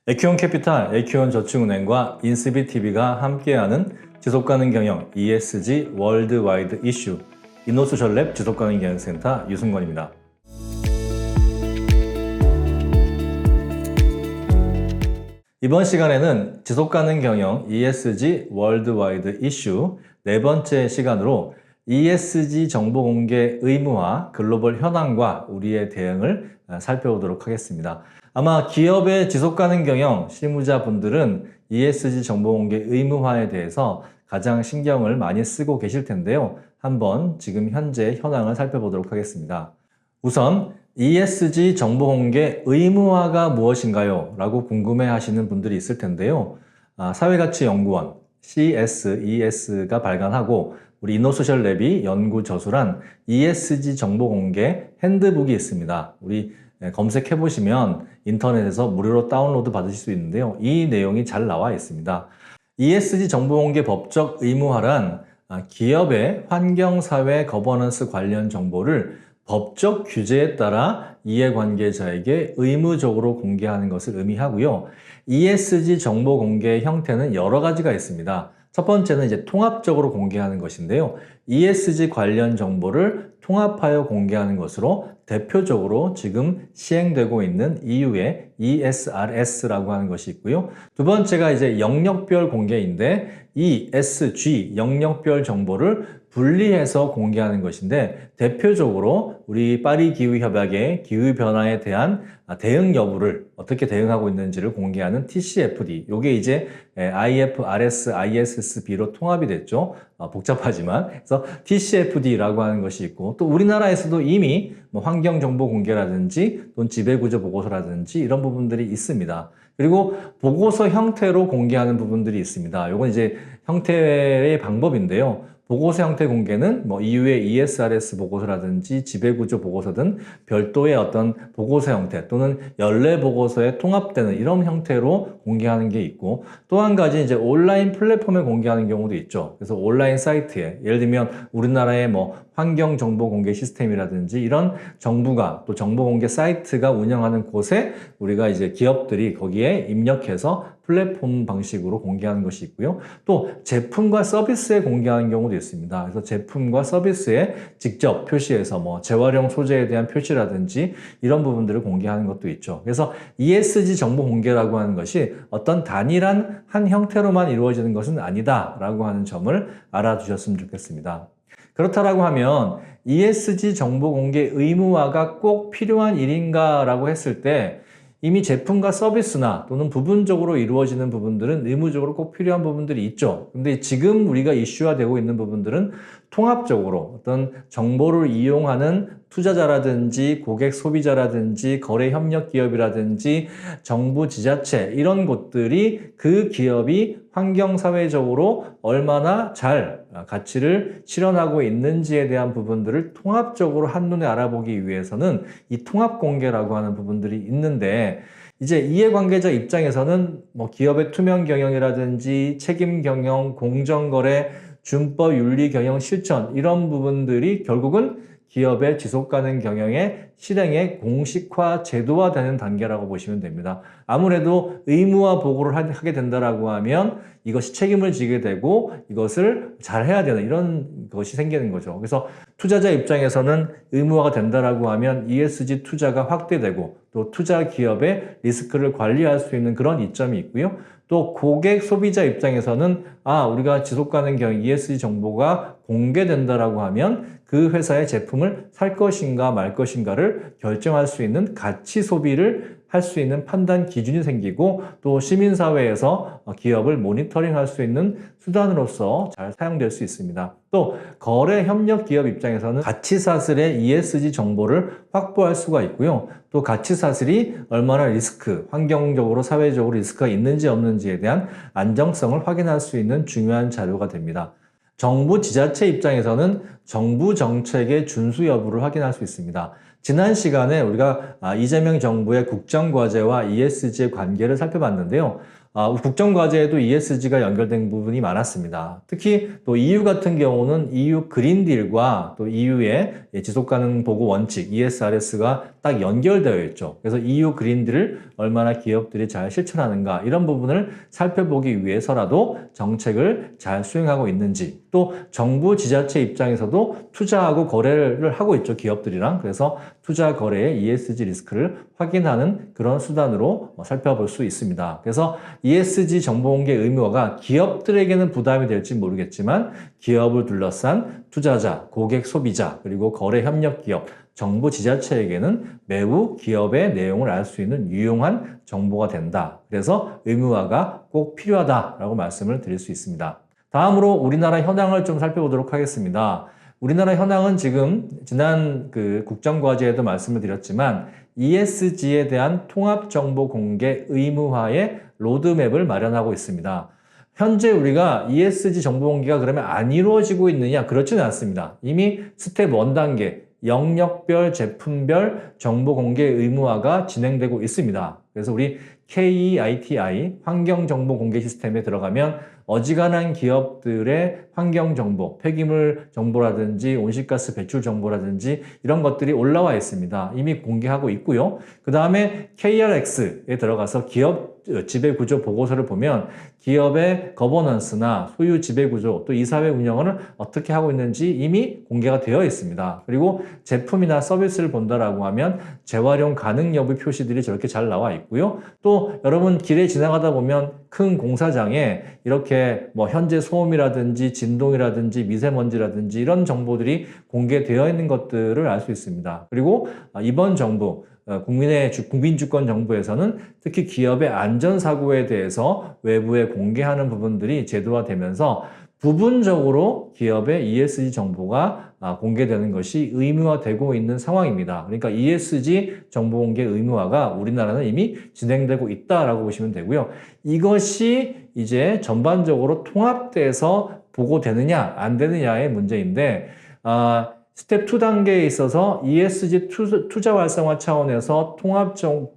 에큐온 캐피탈, 에큐온 저축은행과 인스비TV가 함께하는 지속가능 경영 ESG 월드와이드 이슈 인노소셜랩 지속가능 경영센터 유승권입니다. 이번 시간에는 지속가능 경영 ESG 월드와이드 이슈 네 번째 시간으로 ESG 정보 공개 의무화, 글로벌 현황과 우리의 대응을 살펴보도록 하겠습니다. 아마 기업의 지속가능 경영 실무자분들은 ESG 정보 공개 의무화에 대해서 가장 신경을 많이 쓰고 계실 텐데요. 한번 지금 현재 현황을 살펴보도록 하겠습니다. 우선 ESG 정보 공개 의무화가 무엇인가요? 라고 궁금해 하시는 분들이 있을 텐데요. 사회가치연구원 CSES가 발간하고 우리 인노소셜랩이 연구 저술한 ESG 정보 공개 핸드북이 있습니다. 우리 검색해 보시면 인터넷에서 무료로 다운로드 받으실 수 있는데요. 이 내용이 잘 나와 있습니다. ESG 정보 공개 법적 의무화란 기업의 환경사회 거버넌스 관련 정보를 법적 규제에 따라 이해관계자에게 의무적으로 공개하는 것을 의미하고요. ESG 정보 공개의 형태는 여러 가지가 있습니다. 첫 번째는 이제 통합적으로 공개하는 것인데요. ESG 관련 정보를 통합하여 공개하는 것으로 대표적으로 지금 시행되고 있는 EU의 ESRS라고 하는 것이 있고요. 두 번째가 이제 영역별 공개인데 ESG 영역별 정보를 분리해서 공개하는 것인데 대표적으로 우리 파리 기후협약의 기후변화에 대한 대응 여부를 어떻게 대응하고 있는지를 공개하는 TCFD, 이게 이제 IFRS, ISSB로 통합이 됐죠. 복잡하지만. 그래서 TCFD라고 하는 것이 있고 또 우리나라에서도 이미 환경정보 공개라든지 또는 지배구조 보고서라든지 이런 부분들이 있습니다. 그리고 보고서 형태로 공개하는 부분들이 있습니다. 이건 이제 형태의 방법인데요. 보고서 형태 공개는 EU의 ESRS 보고서라든지 지배구조 보고서 등 별도의 어떤 보고서 형태 또는 연례 보고서에 통합되는 이런 형태로 공개하는 게 있고 또 한 가지 이제 온라인 플랫폼에 공개하는 경우도 있죠. 그래서 온라인 사이트에 예를 들면 우리나라의 환경 정보 공개 시스템이라든지 이런 정부가 또 정보 공개 사이트가 운영하는 곳에 우리가 이제 기업들이 거기에 입력해서 플랫폼 방식으로 공개하는 것이 있고요. 또 제품과 서비스에 공개하는 경우도 있습니다. 그래서 제품과 서비스에 직접 표시해서 재활용 소재에 대한 표시라든지 이런 부분들을 공개하는 것도 있죠. 그래서 ESG 정보 공개라고 하는 것이 어떤 단일한 한 형태로만 이루어지는 것은 아니다라고 하는 점을 알아두셨으면 좋겠습니다. 그렇다라고 하면 ESG 정보 공개 의무화가 꼭 필요한 일인가라고 했을 때 이미 제품과 서비스나 또는 부분적으로 이루어지는 부분들은 의무적으로 꼭 필요한 부분들이 있죠. 근데 지금 우리가 이슈화되고 있는 부분들은 통합적으로 어떤 정보를 이용하는 투자자라든지 고객 소비자라든지 거래 협력 기업이라든지 정부 지자체 이런 곳들이 그 기업이 환경사회적으로 얼마나 잘 가치를 실현하고 있는지에 대한 부분들을 통합적으로 한눈에 알아보기 위해서는 이 통합 공개라고 하는 부분들이 있는데 이제 이해관계자 입장에서는 기업의 투명 경영이라든지 책임 경영, 공정거래, 준법 윤리 경영 실천 이런 부분들이 결국은 기업의 지속가능 경영의 실행의 공식화, 제도화되는 단계라고 보시면 됩니다. 아무래도 의무화 보고를 하게 된다라고 하면 이것이 책임을 지게 되고 이것을 잘 해야 되는 이런 것이 생기는 거죠. 그래서 투자자 입장에서는 의무화가 된다라고 하면 ESG 투자가 확대되고 또 투자 기업의 리스크를 관리할 수 있는 그런 이점이 있고요. 또 고객 소비자 입장에서는 우리가 지속가능 경영 ESG 정보가 공개된다라고 하면 그 회사의 제품을 살 것인가 말 것인가를 결정할 수 있는 가치 소비를 할 수 있는 판단 기준이 생기고 또 시민사회에서 기업을 모니터링할 수 있는 수단으로서 잘 사용될 수 있습니다. 또 거래 협력 기업 입장에서는 가치사슬의 ESG 정보를 확보할 수가 있고요. 또 가치사슬이 얼마나 리스크, 환경적으로 사회적으로 리스크가 있는지 없는지에 대한 안정성을 확인할 수 있는 중요한 자료가 됩니다. 정부 지자체 입장에서는 정부 정책의 준수 여부를 확인할 수 있습니다. 지난 시간에 우리가 이재명 정부의 국정과제와 ESG의 관계를 살펴봤는데요. 국정과제에도 ESG가 연결된 부분이 많았습니다. 특히 또 EU 같은 경우는 EU 그린딜과 또 EU의 지속가능 보고 원칙 ESRS가 딱 연결되어 있죠. 그래서 EU 그린딜을 얼마나 기업들이 잘 실천하는가 이런 부분을 살펴보기 위해서라도 정책을 잘 수행하고 있는지, 또 정부 지자체 입장에서도 투자하고 거래를 하고 있죠, 기업들이랑. 그래서 투자 거래의 ESG 리스크를 확인하는 그런 수단으로 살펴볼 수 있습니다. 그래서 ESG 정보 공개 의무화가 기업들에게는 부담이 될지 모르겠지만 기업을 둘러싼 투자자, 고객, 소비자, 그리고 거래 협력 기업, 정부 지자체에게는 매우 기업의 내용을 알 수 있는 유용한 정보가 된다. 그래서 의무화가 꼭 필요하다라고 말씀을 드릴 수 있습니다. 다음으로 우리나라 현황을 좀 살펴보도록 하겠습니다. 우리나라 현황은 지금 지난 국정과제에도 말씀을 드렸지만 ESG에 대한 통합정보 공개 의무화의 로드맵을 마련하고 있습니다. 현재 우리가 ESG 정보 공개가 그러면 안 이루어지고 있느냐? 그렇지는 않습니다. 이미 스텝 1단계 영역별, 제품별 정보 공개 의무화가 진행되고 있습니다. 그래서 우리 KEITI 환경정보 공개 시스템에 들어가면 어지간한 기업들의 환경정보, 폐기물 정보라든지 온실가스 배출 정보라든지 이런 것들이 올라와 있습니다. 이미 공개하고 있고요. 그 다음에 KRX에 들어가서 기업 지배구조 보고서를 보면 기업의 거버넌스나 소유 지배구조, 또 이사회 운영을 어떻게 하고 있는지 이미 공개가 되어 있습니다. 그리고 제품이나 서비스를 본다라고 하면 재활용 가능 여부 표시들이 저렇게 잘 나와 있고요. 또 여러분 길에 지나가다 보면 큰 공사장에 이렇게 현재 소음이라든지 진동이라든지 미세먼지라든지 이런 정보들이 공개되어 있는 것들을 알 수 있습니다. 그리고 이번 정부 국민주권 정부에서는 특히 기업의 안전사고에 대해서 외부에 공개하는 부분들이 제도화되면서 부분적으로 기업의 ESG 정보가 공개되는 것이 의무화되고 있는 상황입니다. 그러니까 ESG 정보 공개 의무화가 우리나라는 이미 진행되고 있다라고 보시면 되고요. 이것이 이제 전반적으로 통합돼서 보고되느냐 안 되느냐의 문제인데 스텝 2단계에 있어서 ESG 투자 활성화 차원에서 통합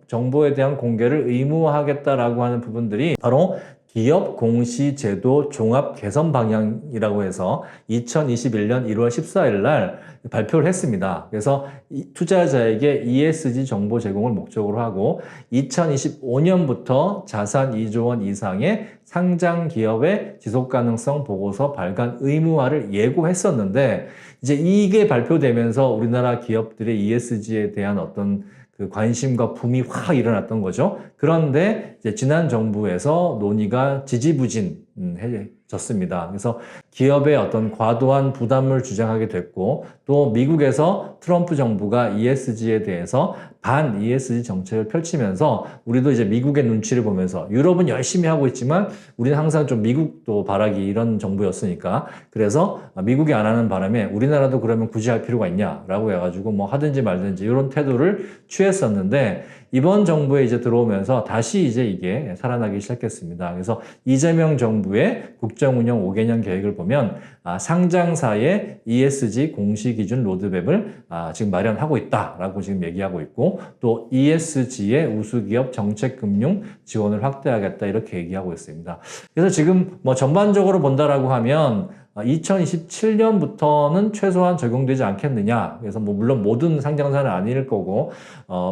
정보에 대한 공개를 의무화하겠다라고 하는 부분들이 바로 기업 공시제도 종합 개선 방향이라고 해서 2021년 1월 14일 날 발표를 했습니다. 그래서 투자자에게 ESG 정보 제공을 목적으로 하고 2025년부터 자산 2조 원 이상의 상장 기업의 지속 가능성 보고서 발간 의무화를 예고했었는데 이제 이게 발표되면서 우리나라 기업들의 ESG에 대한 어떤 관심과 붐이 확 일어났던 거죠. 그런데 이제 지난 정부에서 논의가 지지부진해졌습니다. 그래서 기업의 어떤 과도한 부담을 주장하게 됐고 또 미국에서 트럼프 정부가 ESG에 대해서 반 ESG 정책을 펼치면서 우리도 이제 미국의 눈치를 보면서 유럽은 열심히 하고 있지만 우리는 항상 좀 미국도 바라기 이런 정부였으니까 그래서 미국이 안 하는 바람에 우리나라도 그러면 굳이 할 필요가 있냐라고 해가지고 하든지 말든지 이런 태도를 취했었는데 이번 정부에 이제 들어오면서 다시 이제 이게 살아나기 시작했습니다. 그래서 이재명 정부의 국정운영 5개년 계획을 보면 상장사의 ESG 공시기준 로드맵을 지금 마련하고 있다라고 지금 얘기하고 있고 또 ESG의 우수기업 정책금융 지원을 확대하겠다 이렇게 얘기하고 있습니다. 그래서 지금 전반적으로 본다라고 하면 2027년부터는 최소한 적용되지 않겠느냐. 그래서 물론 모든 상장사는 아닐 거고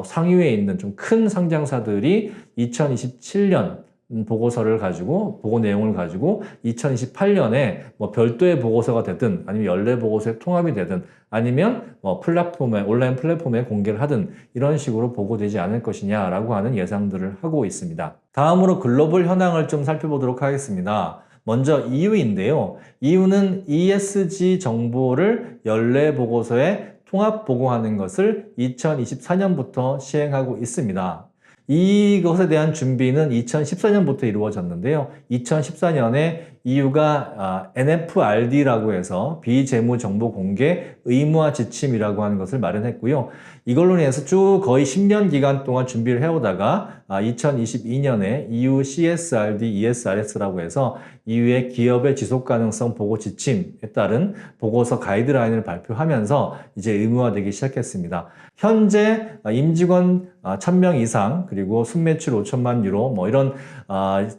상위에 있는 좀 큰 상장사들이 2027년 보고서를 가지고 보고 내용을 가지고 2028년에 별도의 보고서가 되든 아니면 연례 보고서에 통합이 되든 아니면 플랫폼에 온라인 플랫폼에 공개를 하든 이런 식으로 보고되지 않을 것이냐라고 하는 예상들을 하고 있습니다. 다음으로 글로벌 현황을 좀 살펴보도록 하겠습니다. 먼저 EU인데요. EU는 ESG 정보를 연례 보고서에 통합 보고하는 것을 2024년부터 시행하고 있습니다. 이것에 대한 준비는 2014년부터 이루어졌는데요. 2014년에 EU가 NFRD라고 해서 비재무정보 공개 의무화 지침이라고 하는 것을 마련했고요. 이걸로 인해서 쭉 거의 10년 기간 동안 준비를 해오다가 2022년에 EU CSRD, ESRS라고 해서 EU의 기업의 지속가능성 보고 지침에 따른 보고서 가이드라인을 발표하면서 이제 의무화되기 시작했습니다. 현재 임직원 1000명 이상 그리고 순매출 5천만 유로 뭐 이런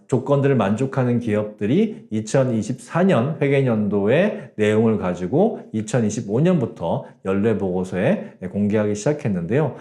조건들을 만족하는 기업들이 2024년 회계연도의 내용을 가지고 2025년부터 연례 보고서에 공개하기 시작했는데요.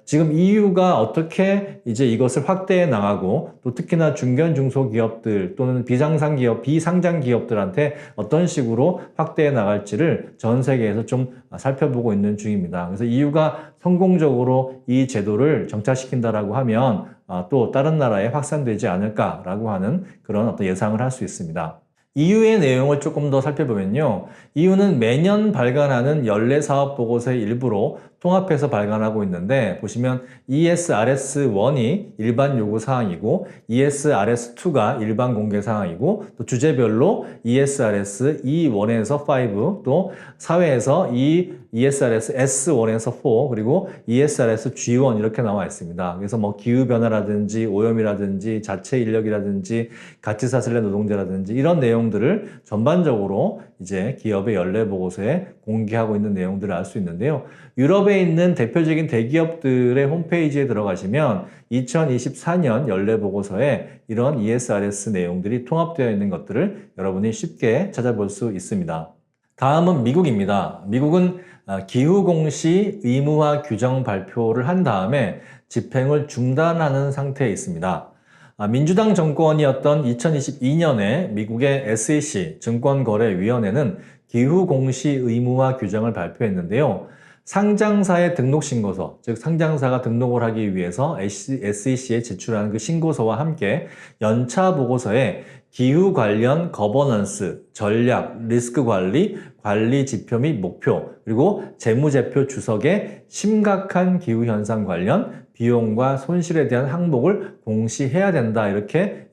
지금 EU가 어떻게 이제 이것을 확대해 나가고 또 특히나 중견 중소기업들 또는 비상장 기업들한테 어떤 식으로 확대해 나갈지를 전 세계에서 좀 살펴보고 있는 중입니다. 그래서 EU가 성공적으로 이 제도를 정착시킨다라고 하면 또 다른 나라에 확산되지 않을까라고 하는 그런 어떤 예상을 할 수 있습니다. EU의 내용을 조금 더 살펴보면요. EU는 매년 발간하는 연례 사업 보고서의 일부로 통합해서 발간하고 있는데 보시면 ESRS1이 일반 요구 사항이고 ESRS2가 일반 공개 사항이고 또 주제별로 ESRS E1에서 5 또 사회에서 ESRS S1에서 4 그리고 ESRS G1 이렇게 나와 있습니다. 그래서 뭐 기후변화라든지 오염이라든지 자체 인력이라든지 가치사슬례 노동자라든지 이런 내용들을 전반적으로 이제 기업의 연례 보고서에 공개하고 있는 내용들을 알 수 있는데요. 유럽에 있는 대표적인 대기업들의 홈페이지에 들어가시면 2024년 연례 보고서에 이런 ESRS 내용들이 통합되어 있는 것들을 여러분이 쉽게 찾아볼 수 있습니다. 다음은 미국입니다. 미국은 기후공시 의무화 규정 발표를 한 다음에 집행을 중단하는 상태에 있습니다. 민주당 정권이었던 2022년에 미국의 SEC 증권거래위원회는 기후공시 의무화 규정을 발표했는데요. 상장사의 등록 신고서, 즉 상장사가 등록을 하기 위해서 SEC에 제출하는 그 신고서와 함께 연차 보고서에 기후 관련 거버넌스, 전략, 리스크 관리, 관리 지표 및 목표, 그리고 재무제표 주석에 심각한 기후현상 관련 비용과 손실에 대한 항목을 공시해야 된다. 이렇게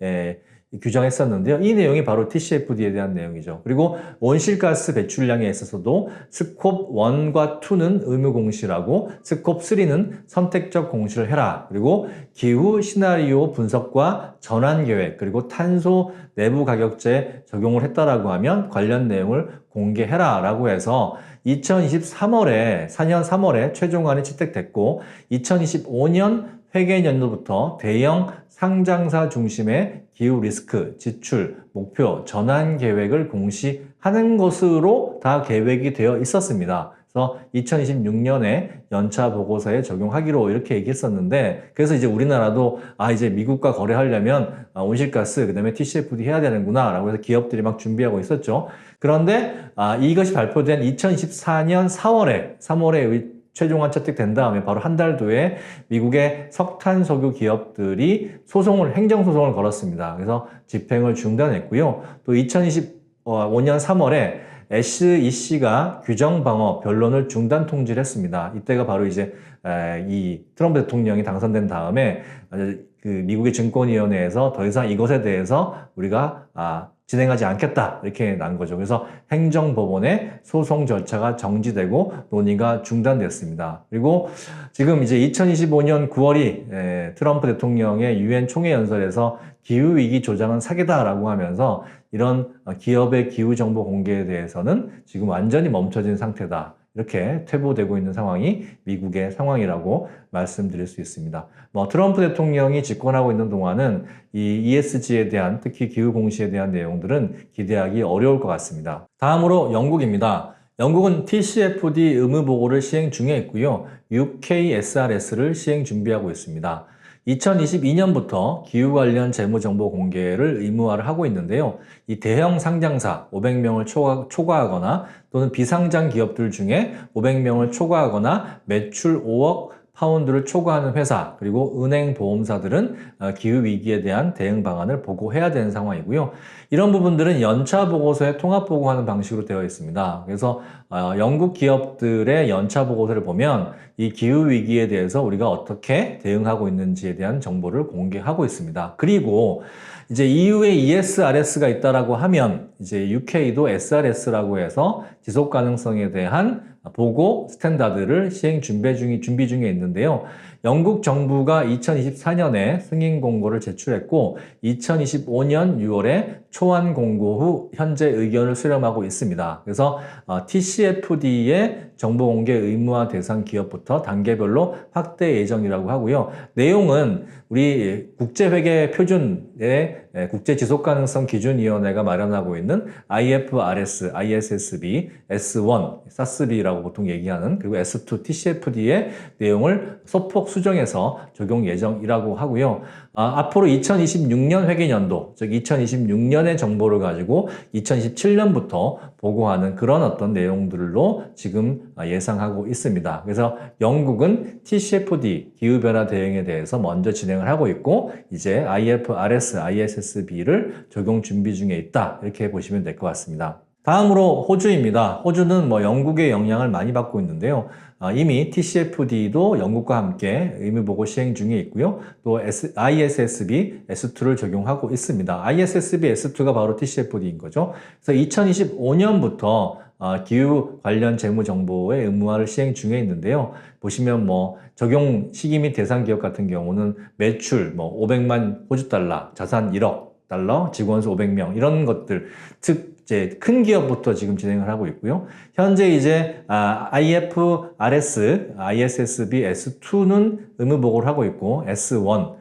규정했었는데요. 이 내용이 바로 TCFD에 대한 내용이죠. 그리고 온실가스 배출량에 있어서도 스콥 1과 2는 의무 공시라고 스콥 3는 선택적 공시를 해라. 그리고 기후 시나리오 분석과 전환 계획 그리고 탄소 내부 가격제 적용을 했다라고 하면 관련 내용을 공개해라 라고 해서 4년 3월에 최종안이 채택됐고 2025년 회계연도부터 대형 상장사 중심의 기후 리스크, 지출, 목표, 전환 계획을 공시하는 것으로 다 계획이 되어 있었습니다. 그래서 2026년에 연차 보고서에 적용하기로 이렇게 얘기했었는데 그래서 이제 우리나라도 이제 미국과 거래하려면 온실가스 그다음에 TCFD 해야 되는구나 라고 해서 기업들이 막 준비하고 있었죠. 그런데 이것이 발표된 2024년 3월에 최종안 채택된 다음에 바로 한 달 뒤에 미국의 석탄 석유 기업들이 행정소송을 걸었습니다. 그래서 집행을 중단했고요. 또 2025년 3월에 SEC가 규정 방어 변론을 중단 통지를 했습니다. 이때가 바로 이제 이 트럼프 대통령이 당선된 다음에 그 미국의 증권위원회에서 더 이상 이것에 대해서 우리가 진행하지 않겠다 이렇게 난 거죠. 그래서 행정법원의 소송 절차가 정지되고 논의가 중단됐습니다. 그리고 지금 이제 2025년 9월이 트럼프 대통령의 유엔 총회 연설에서 기후위기 조장은 사기다라고 하면서 이런 기업의 기후정보 공개에 대해서는 지금 완전히 멈춰진 상태다. 이렇게 퇴보되고 있는 상황이 미국의 상황이라고 말씀드릴 수 있습니다. 트럼프 대통령이 집권하고 있는 동안은 이 ESG에 대한 특히 기후공시에 대한 내용들은 기대하기 어려울 것 같습니다. 다음으로 영국입니다. 영국은 TCFD 의무보고를 시행 중에 있고요. UKSRS를 시행 준비하고 있습니다. 2022년부터 기후 관련 재무정보 공개를 의무화를 하고 있는데요. 이 대형 상장사 500명을 초과하거나 또는 비상장 기업들 중에 500명을 초과하거나 매출 5억 파운드를 초과하는 회사 그리고 은행 보험사들은 기후위기에 대한 대응 방안을 보고해야 되는 상황이고요. 이런 부분들은 연차 보고서에 통합 보고하는 방식으로 되어 있습니다. 그래서 영국 기업들의 연차 보고서를 보면 이 기후위기에 대해서 우리가 어떻게 대응하고 있는지에 대한 정보를 공개하고 있습니다. 그리고 이제 EU에 ESRS가 있다라고 하면 이제 UK도 SRS라고 해서 지속 가능성에 대한 보고 스탠다드를 준비 중에 있는데요. 영국 정부가 2024년에 승인 공고를 제출했고 2025년 6월에 초안 공고 후 현재 의견을 수렴하고 있습니다. 그래서 TCFD의 정보 공개 의무화 대상 기업부터 단계별로 확대 예정이라고 하고요. 내용은 우리 국제회계 표준의 국제지속가능성 기준위원회가 마련하고 있는 IFRS, ISSB, S1, SASB라고 보통 얘기하는 그리고 S2, TCFD의 내용을 소폭 수정해서 적용 예정이라고 하고요. 앞으로 2026년 회계연도, 즉 2026년의 정보를 가지고 2027년부터 보고하는 그런 어떤 내용들로 지금 예상하고 있습니다. 그래서 영국은 TCFD, 기후변화 대응에 대해서 먼저 진행을 하고 있고 이제 IFRS, ISSB를 적용 준비 중에 있다. 이렇게 보시면 될 것 같습니다. 다음으로 호주입니다. 호주는 영국의 영향을 많이 받고 있는데요. 이미 TCFD도 영국과 함께 의무보고 시행 중에 있고요. 또 ISSB S2를 적용하고 있습니다. ISSB S2가 바로 TCFD인 거죠. 그래서 2025년부터 기후 관련 재무 정보의 의무화를 시행 중에 있는데요. 보시면 적용 시기 및 대상 기업 같은 경우는 매출 500만 호주 달러, 자산 1억 달러, 직원 수 500명 이런 것들, 즉 이제 큰 기업부터 지금 진행을 하고 있고요. 현재 이제 IFRS, ISSB S2는 의무 보고를 하고 있고 S1,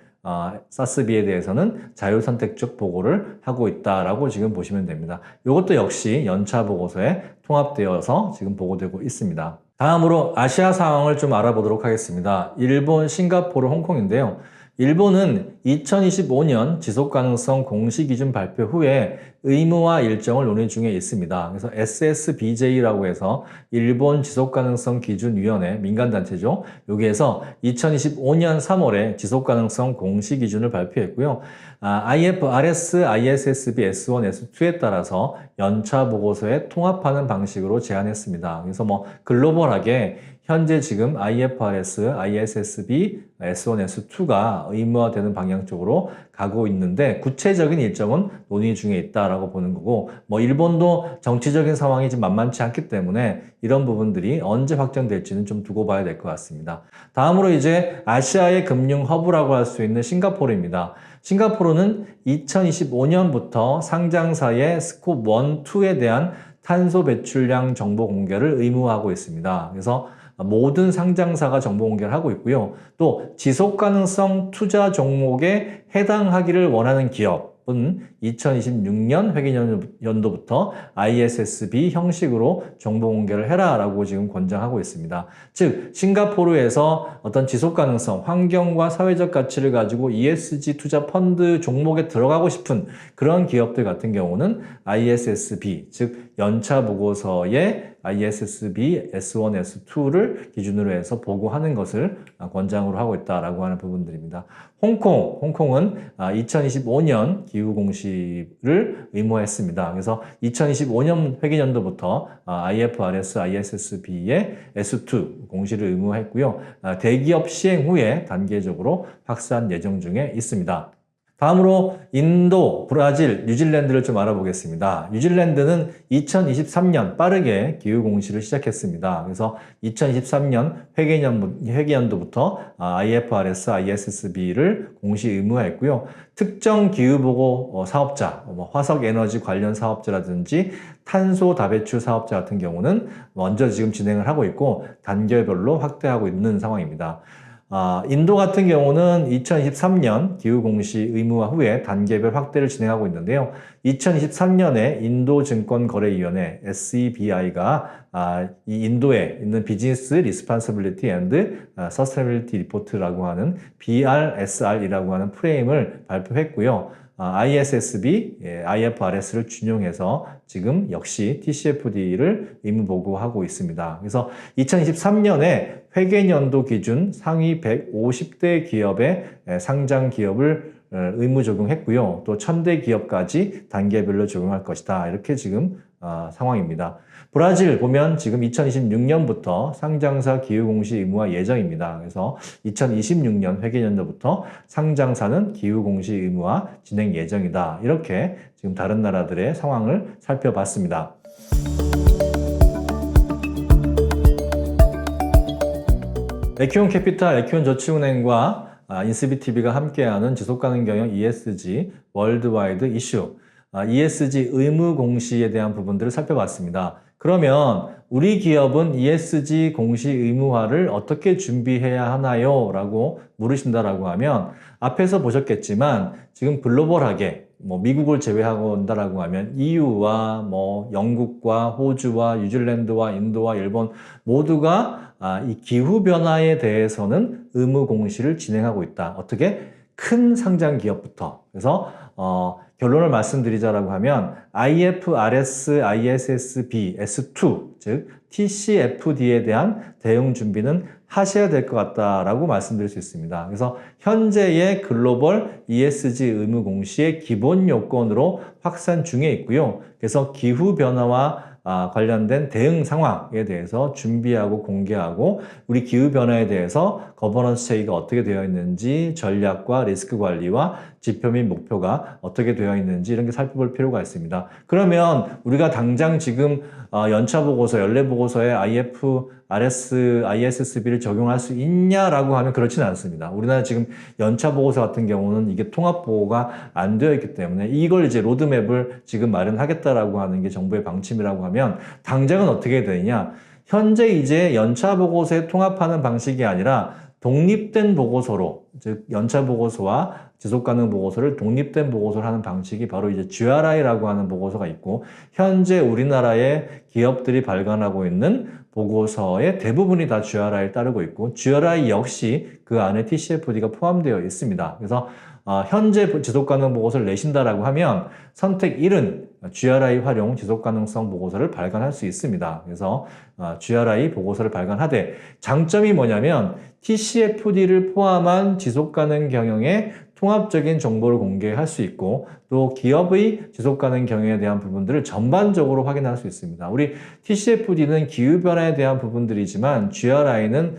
SASB에 대해서는 자율선택적 보고를 하고 있다라고 지금 보시면 됩니다. 이것도 역시 연차 보고서에 통합되어서 지금 보고되고 있습니다. 다음으로 아시아 상황을 좀 알아보도록 하겠습니다. 일본, 싱가포르, 홍콩인데요. 일본은 2025년 지속가능성 공시기준 발표 후에 의무화 일정을 논의 중에 있습니다. 그래서 SSBJ라고 해서 일본 지속가능성 기준위원회 민간단체죠. 여기에서 2025년 3월에 지속가능성 공시기준을 발표했고요. IFRS, ISSB, S1, S2에 따라서 연차 보고서에 통합하는 방식으로 제안했습니다. 그래서 글로벌하게 현재 지금 IFRS, ISSB, S1, S2가 의무화되는 방향 쪽으로 가고 있는데 구체적인 일정은 논의 중에 있다라고 보는 거고 일본도 정치적인 상황이 좀 만만치 않기 때문에 이런 부분들이 언제 확정될지는 좀 두고 봐야 될 것 같습니다. 다음으로 이제 아시아의 금융 허브라고 할 수 있는 싱가포르입니다. 싱가포르는 2025년부터 상장사의 스콥 1, 2에 대한 탄소 배출량 정보 공개를 의무화하고 있습니다. 그래서 모든 상장사가 정보 공개를 하고 있고요. 또 지속가능성 투자 종목에 해당하기를 원하는 기업은 2026년 회계연도부터 ISSB 형식으로 정보 공개를 해라라고 지금 권장하고 있습니다. 즉 싱가포르에서 어떤 지속가능성, 환경과 사회적 가치를 가지고 ESG 투자 펀드 종목에 들어가고 싶은 그런 기업들 같은 경우는 ISSB, 즉 연차 보고서에 ISSB, S1, S2를 기준으로 해서 보고하는 것을 권장으로 하고 있다라고 하는 부분들입니다. 홍콩은 2025년 기후 공시를 의무화했습니다. 그래서 2025년 회계연도부터 IFRS, ISSB의 S2 공시를 의무화했고요. 대기업 시행 후에 단계적으로 확산 예정 중에 있습니다. 다음으로 인도, 브라질, 뉴질랜드를 좀 알아보겠습니다. 뉴질랜드는 2023년 빠르게 기후 공시를 시작했습니다. 그래서 2023년 회계연도부터 IFRS, ISSB를 공시 의무화했고요. 특정 기후보고 사업자, 화석 에너지 관련 사업자라든지 탄소 다배출 사업자 같은 경우는 먼저 지금 진행을 하고 있고 단계별로 확대하고 있는 상황입니다. 인도 같은 경우는 2023년 기후공시 의무화 후에 단계별 확대를 진행하고 있는데요. 2023년에 인도증권거래위원회 SEBI가 이 인도에 있는 비즈니스 리스폰시빌리티 앤드 서스테너빌리티 리포트라고 하는 BRSR이라고 하는 프레임을 발표했고요. ISSB, IFRS를 준용해서 지금 역시 TCFD를 의무 보고하고 있습니다. 그래서 2023년에 회계연도 기준 상위 150대 기업의 상장 기업을 의무 적용했고요. 또 1000대 기업까지 단계별로 적용할 것이다. 이렇게 지금 상황입니다. 브라질 보면 지금 2026년부터 상장사 기후공시 의무화 예정입니다. 그래서 2026년 회계연도부터 상장사는 기후공시 의무화 진행 예정이다. 이렇게 지금 다른 나라들의 상황을 살펴봤습니다. 에큐온캐피탈, 에큐온저축은행과 인스비TV가 함께하는 지속가능경영 ESG 월드와이드 이슈, ESG 의무 공시에 대한 부분들을 살펴봤습니다. 그러면 우리 기업은 ESG 공시 의무화를 어떻게 준비해야 하나요? 라고 물으신다라고 하면 앞에서 보셨겠지만 지금 글로벌하게 미국을 제외하고 온다라고 하면 EU와 영국과 호주와 뉴질랜드와 인도와 일본 모두가 이 기후 변화에 대해서는 의무 공시를 진행하고 있다. 어떻게? 큰 상장 기업부터. 그래서 결론을 말씀드리자라고 하면 IFRS, ISSB, S2, 즉 TCFD에 대한 대응 준비는 하셔야 될 것 같다라고 말씀드릴 수 있습니다. 그래서 현재의 글로벌 ESG 의무 공시의 기본 요건으로 확산 중에 있고요. 그래서 기후 변화와 관련된 대응 상황에 대해서 준비하고 공개하고 우리 기후변화에 대해서 거버넌스 체계가 어떻게 되어 있는지 전략과 리스크 관리와 지표 및 목표가 어떻게 되어 있는지 이런 게 살펴볼 필요가 있습니다. 그러면 우리가 당장 지금 연차보고서, 연례보고서에 IFRS, ISSB를 적용할 수 있냐라고 하면 그렇지는 않습니다. 우리나라 지금 연차보고서 같은 경우는 이게 통합보고가 안 되어 있기 때문에 이걸 이제 로드맵을 지금 마련하겠다라고 하는 게 정부의 방침이라고 하면 당장은 어떻게 되느냐. 현재 이제 연차보고서에 통합하는 방식이 아니라 독립된 보고서로, 즉 연차보고서와 지속가능보고서를 독립된 보고서를 하는 방식이 바로 이제 GRI라고 하는 보고서가 있고 현재 우리나라의 기업들이 발간하고 있는 보고서의 대부분이 다 GRI를 따르고 있고 GRI 역시 그 안에 TCFD가 포함되어 있습니다. 그래서 현재 지속가능 보고서를 내신다라고 하면 선택 1은 GRI 활용 지속가능성 보고서를 발간할 수 있습니다. 그래서 GRI 보고서를 발간하되 장점이 뭐냐면 TCFD를 포함한 지속가능 경영의 통합적인 정보를 공개할 수 있고 또 기업의 지속가능 경영에 대한 부분들을 전반적으로 확인할 수 있습니다. 우리 TCFD는 기후변화에 대한 부분들이지만 GRI는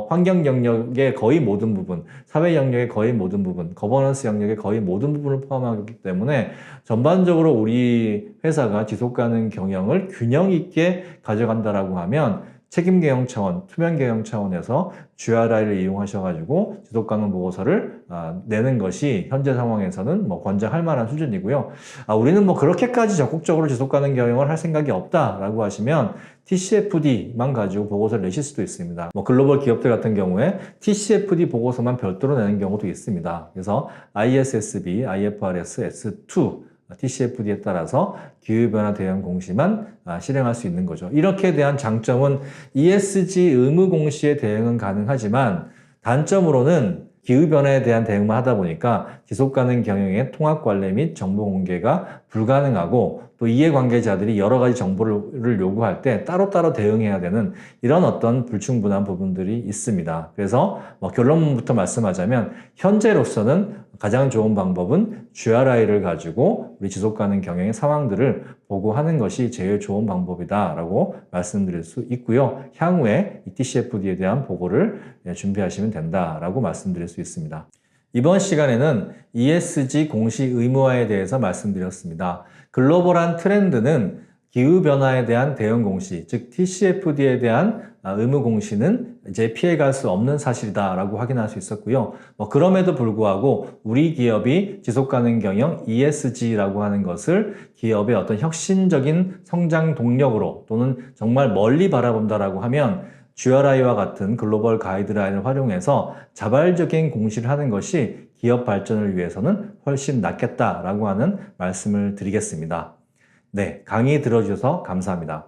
환경 영역의 거의 모든 부분, 사회 영역의 거의 모든 부분, 거버넌스 영역의 거의 모든 부분을 포함하기 때문에 전반적으로 우리 회사가 지속가능 경영을 균형 있게 가져간다라고 하면 책임 경영 차원, 투명 경영 차원에서 GRI를 이용하셔가지고 지속가능 보고서를 내는 것이 현재 상황에서는 권장할 만한 수준이고요. 우리는 그렇게까지 적극적으로 지속가능 경영을 할 생각이 없다라고 하시면 TCFD만 가지고 보고서를 내실 수도 있습니다. 글로벌 기업들 같은 경우에 TCFD 보고서만 별도로 내는 경우도 있습니다. 그래서 ISSB, IFRS, S2 TCFD에 따라서 기후변화 대응 공시만 실행할 수 있는 거죠. 이렇게 대한 장점은 ESG 의무 공시의 대응은 가능하지만 단점으로는 기후변화에 대한 대응만 하다 보니까 지속가능 경영의 통합 관리 및 정보 공개가 불가능하고 또 이해관계자들이 여러 가지 정보를 요구할 때 따로따로 대응해야 되는 이런 어떤 불충분한 부분들이 있습니다. 그래서 결론부터 말씀하자면 현재로서는 가장 좋은 방법은 GRI를 가지고 우리 지속가능 경영의 상황들을 보고하는 것이 제일 좋은 방법이다라고 말씀드릴 수 있고요. 향후에 이 TCFD에 대한 보고를 준비하시면 된다라고 말씀드릴 수 있습니다. 이번 시간에는 ESG 공시 의무화에 대해서 말씀드렸습니다. 글로벌한 트렌드는 기후변화에 대한 대응 공시, 즉 TCFD에 대한 의무 공시는 이제 피해갈 수 없는 사실이다라고 확인할 수 있었고요. 그럼에도 불구하고 우리 기업이 지속가능 경영 ESG라고 하는 것을 기업의 어떤 혁신적인 성장 동력으로 또는 정말 멀리 바라본다라고 하면 GRI와 같은 글로벌 가이드라인을 활용해서 자발적인 공시를 하는 것이 기업 발전을 위해서는 훨씬 낫겠다라고 하는 말씀을 드리겠습니다. 네, 강의 들어주셔서 감사합니다.